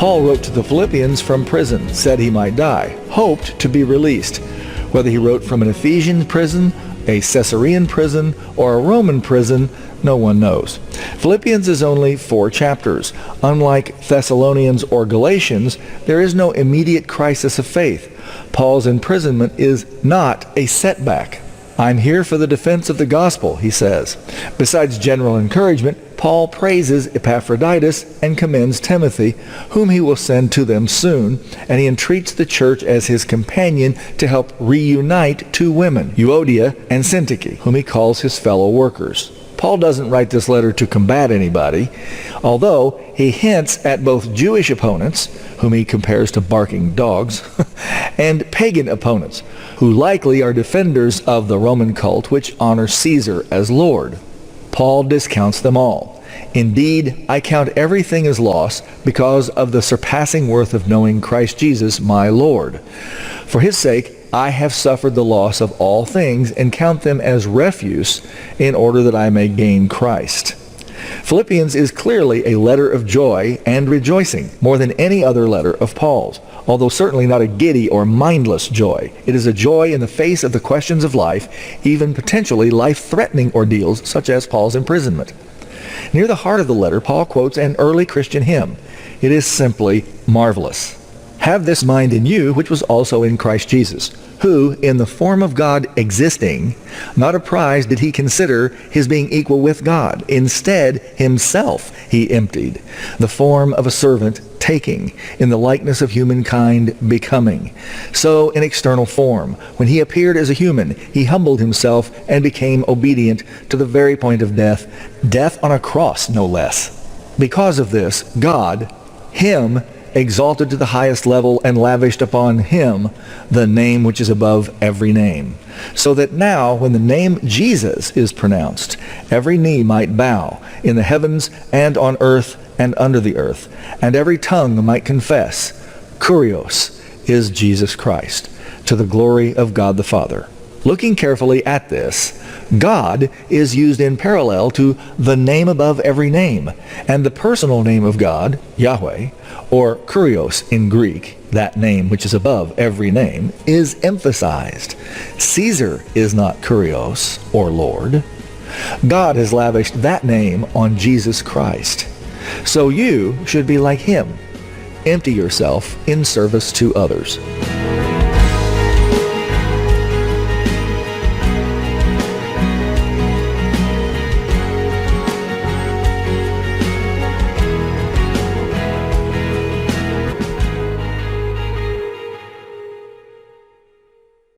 Paul wrote to the Philippians from prison, said he might die, hoped to be released. Whether he wrote from an Ephesian prison, a Caesarean prison, or a Roman prison, no one knows. Philippians is only 4 chapters. Unlike Thessalonians or Galatians, there is no immediate crisis of faith. Paul's imprisonment is not a setback. I'm here for the defense of the gospel, he says. Besides general encouragement, Paul praises Epaphroditus and commends Timothy, whom he will send to them soon, and he entreats the church as his companion to help reunite 2 women, Euodia and Syntyche, whom he calls his fellow workers. Paul doesn't write this letter to combat anybody, although he hints at both Jewish opponents, whom he compares to barking dogs, and pagan opponents, who likely are defenders of the Roman cult which honors Caesar as Lord. Paul discounts them all. Indeed, I count everything as loss because of the surpassing worth of knowing Christ Jesus my Lord. For his sake, I have suffered the loss of all things and count them as refuse in order that I may gain Christ. Philippians is clearly a letter of joy and rejoicing, more than any other letter of Paul's, although certainly not a giddy or mindless joy. It is a joy in the face of the questions of life, even potentially life-threatening ordeals such as Paul's imprisonment. Near the heart of the letter, Paul quotes an early Christian hymn. It is simply marvelous. Have this mind in you, which was also in Christ Jesus, who, in the form of God existing, not a prize did he consider his being equal with God. Instead, himself he emptied, the form of a servant, taking, in the likeness of humankind, becoming. So in external form, when he appeared as a human, he humbled himself and became obedient to the very point of death, death on a cross, no less. Because of this, God, him, exalted to the highest level and lavished upon him the name which is above every name, so that now when the name Jesus is pronounced, every knee might bow in the heavens and on earth and under the earth, and every tongue might confess, Kurios is Jesus Christ, to the glory of God the Father. Looking carefully at this, God is used in parallel to the name above every name, and the personal name of God, Yahweh, or Kurios in Greek, that name which is above every name, is emphasized. Caesar is not Kurios, or Lord. God has lavished that name on Jesus Christ. So you should be like him. Empty yourself in service to others.